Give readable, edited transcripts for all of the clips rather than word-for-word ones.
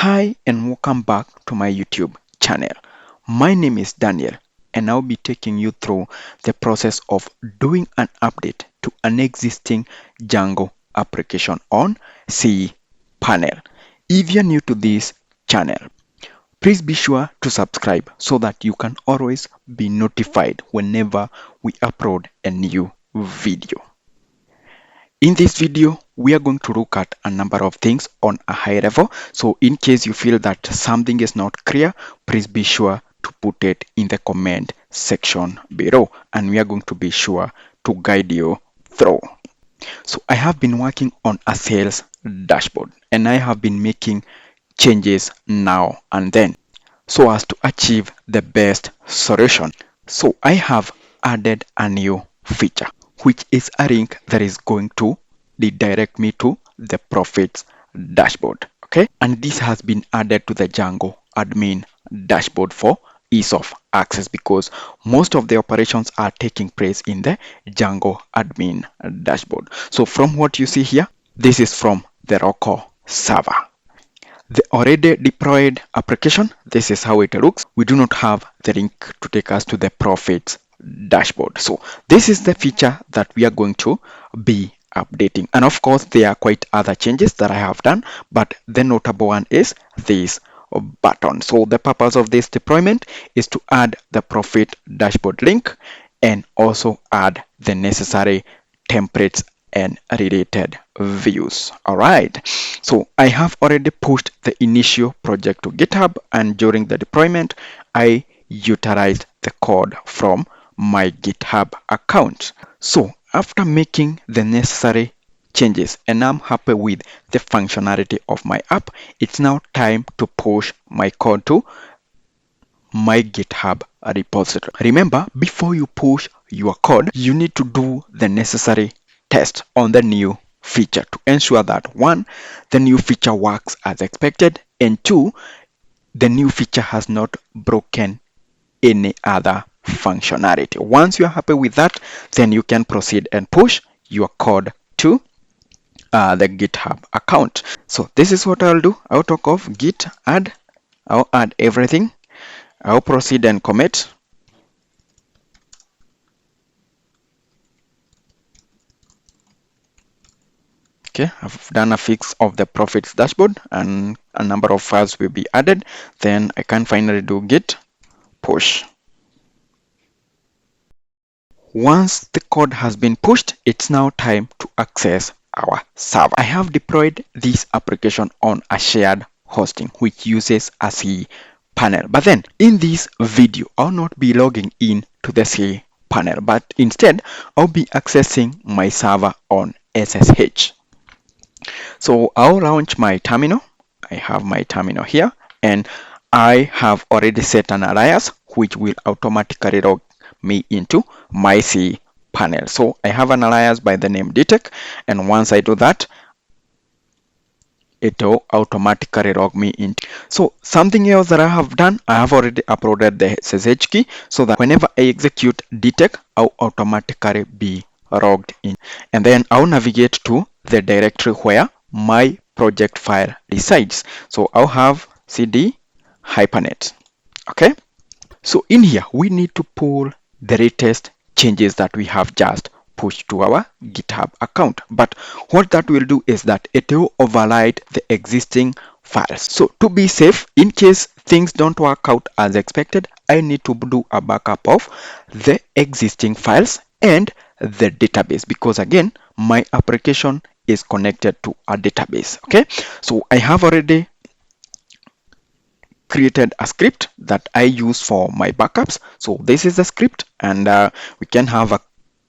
Hi and welcome back to my YouTube channel. My name is Daniel and I'll be taking you through the process of doing an update to an existing Django application on cPanel. If you're new to this channel, please be sure to subscribe so that you can always be notified whenever we upload a new video. In this video, we are going to look at a number of things on a high level. So in case you feel that something is not clear, please be sure to put it in the comment section below, and we are going to be sure to guide you through. So I have been working on a sales dashboard and I have been making changes now and then so as to achieve the best solution. So I have added a new feature, which is a link that is going to redirect me to the profits dashboard. Okay, and this has been added to the Django admin dashboard for ease of access because most of the operations are taking place in the Django admin dashboard. So from what you see here, this is from the local server. The already deployed application, this is how it looks. We do not have the link to take us to the profits dashboard. So this is the feature that we are going to be updating. And of course, there are quite other changes that I have done, but the notable one is this button. So the purpose of this deployment is to add the profit dashboard link and also add the necessary templates and related views. All right, so I have already pushed the initial project to GitHub, and during the deployment I utilized the code from my GitHub account. So after making the necessary changes and I'm happy with the functionality of my app, it's now time to push my code to my GitHub repository. Remember, before you push your code, you need to do the necessary test on the new feature to ensure that one, the new feature works as expected, and two, the new feature has not broken any other functionality. Once you're happy with that, then you can proceed and push your code to the GitHub account. So this is what I'll do. I'll talk of git add. I'll add everything. I'll proceed and commit. Okay, I've done a fix of the profits dashboard and a number of files will be added. Then I can finally do git push. Once the code has been pushed, it's now time to access our server. I have deployed this application on a shared hosting which uses a cPanel. But then in this video, I'll not be logging in to the cPanel, but instead I'll be accessing my server on SSH. So I'll launch my terminal. I have my terminal here and I have already set an alias which will automatically log me into my cPanel. So I have an alias by the name detect, and once I do that, it will automatically log me in. So something else that I have done, I have already uploaded the SSH key so that whenever I execute detect, I'll automatically be logged in. And then I'll navigate to the directory where my project file resides. So I'll have cd hyphenate. Okay. So in here, we need to pull the latest changes that we have just pushed to our GitHub account. But what that will do is that it will override the existing files. So to be safe, in case things don't work out as expected, I need to do a backup of the existing files and the database, because again, my application is connected to a database. Okay, so I have already created a script that I use for my backups. So this is the script, and we can have a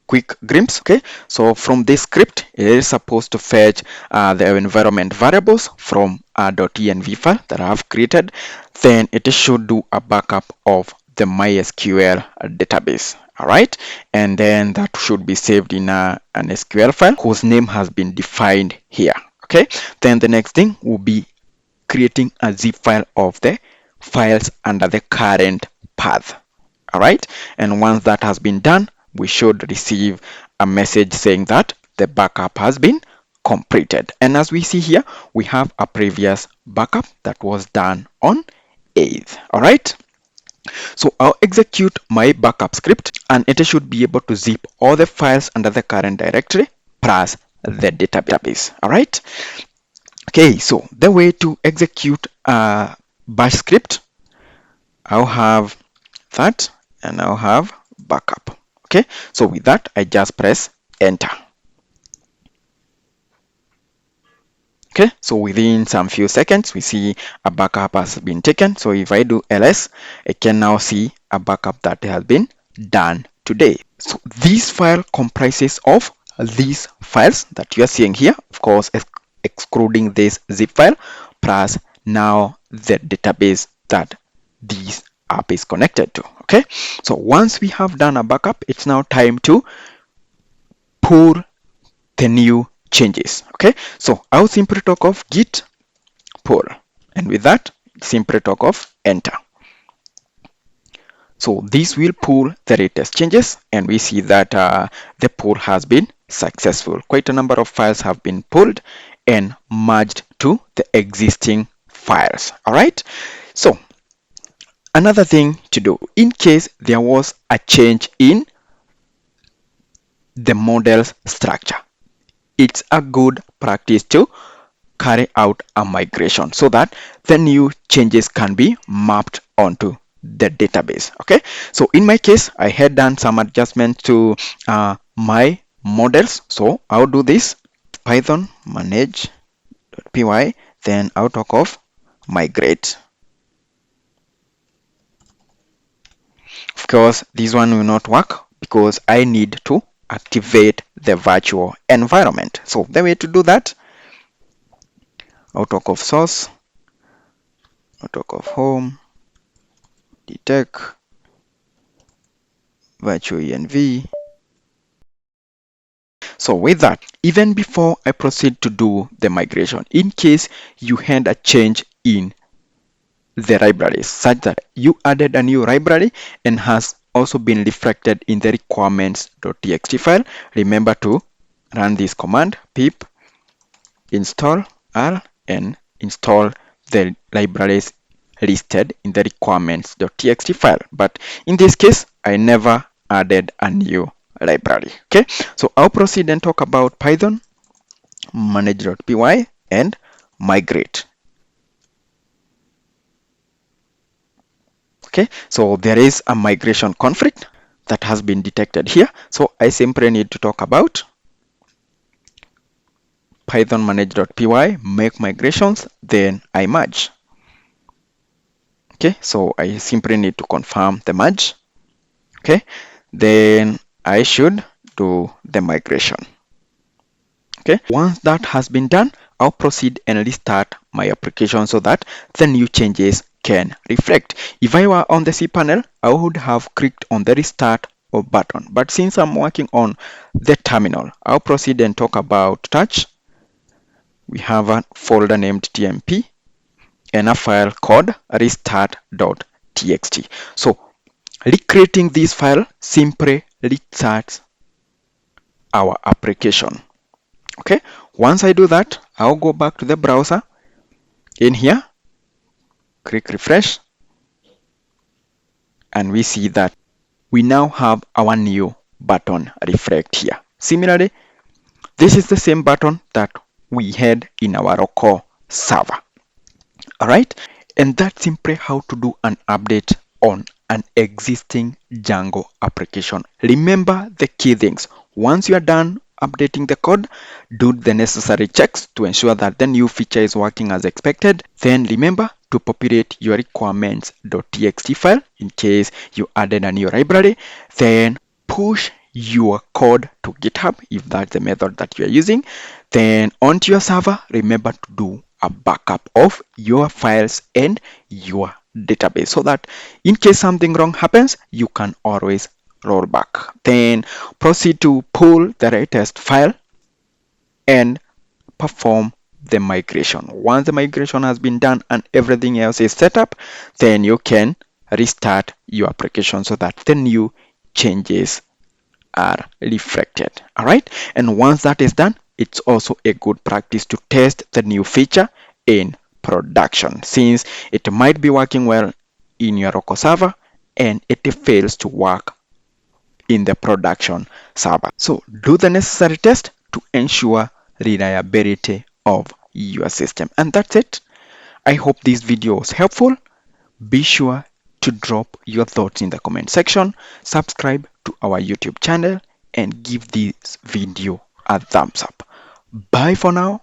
quick glimpse. Okay, so from this script, it is supposed to fetch the environment variables from a .env file that I have created. Then it should do a backup of the MySQL database. All right, and then that should be saved in an SQL file whose name has been defined here. Okay, then the next thing will be creating a zip file of the files under the current path. All right, and once that has been done, we should receive a message saying that the backup has been completed. And as we see here, we have a previous backup that was done on 8th. All right. So I'll execute my backup script and it should be able to zip all the files under the current directory plus the database. All right. Okay, so the way to execute a bash script, I'll have that and I'll have backup. Okay, so with that, I just press enter. Okay, so within some few seconds, we see a backup has been taken. So if I do ls, I can now see a backup that has been done today. So this file comprises of these files that you are seeing here, of course, excluding this zip file, plus now the database that this app is connected to. Okay, so once we have done a backup, it's now time to pull the new changes. Okay, so I'll simply talk of git pull, and with that simply talk of enter. So this will pull the latest changes, and we see that the pull has been successful. Quite a number of files have been pulled and merged to the existing files. All right, so another thing to do in case there was a change in the model's structure, it's a good practice to carry out a migration so that the new changes can be mapped onto the database. Okay, so in my case, I had done some adjustments to my models, so I'll do this python manage.py, then I'll talk of migrate. Of course, this one will not work because I need to activate the virtual environment. So the way to do that, I'll talk of source, I'll talk of home, detect, virtual env. So with that, even before I proceed to do the migration, in case you had a change in the libraries such that you added a new library and has also been reflected in the requirements.txt file, remember to run this command pip install r and install the libraries listed in the requirements.txt file. But in this case, I never added a new library. Okay, so I'll proceed and talk about python manage.py and migrate. Okay, so there is a migration conflict that has been detected here. So I simply need to talk about python manage.py, make migrations, then I merge. Okay, so I simply need to confirm the merge. Okay, then I should do the migration. Okay, once that has been done, I'll proceed and restart my application so that the new changes can reflect. If I were on the cPanel, I would have clicked on the restart button, but since I'm working on the terminal, I'll proceed and talk about touch. We have a folder named tmp and a file called restart.txt. So recreating this file simply restarts our application. Okay, once I do that, I'll go back to the browser. In here, click refresh, and we see that we now have our new button reflect here. Similarly, this is the same button that we had in our local server. All right, and that's simply how to do an update on an existing Django application. Remember the key things. Once you are done updating the code, do the necessary checks to ensure that the new feature is working as expected. Then remember to populate your requirements.txt file in case you added a new library. Then push your code to GitHub if that's the method that you are using. Then onto your server, remember to do a backup of your files and your database so that in case something wrong happens, you can always roll back. Then proceed to pull the latest file and perform the migration. Once the migration has been done and everything else is set up, then you can restart your application so that the new changes are reflected. All right, and once that is done, it's also a good practice to test the new feature in production, since it might be working well in your local server and it fails to work in the production server. So do the necessary test to ensure reliability of your system. And that's it. I hope this video was helpful. Be sure to drop your thoughts in the comment section, subscribe to our YouTube channel, and give this video a thumbs up. Bye for now.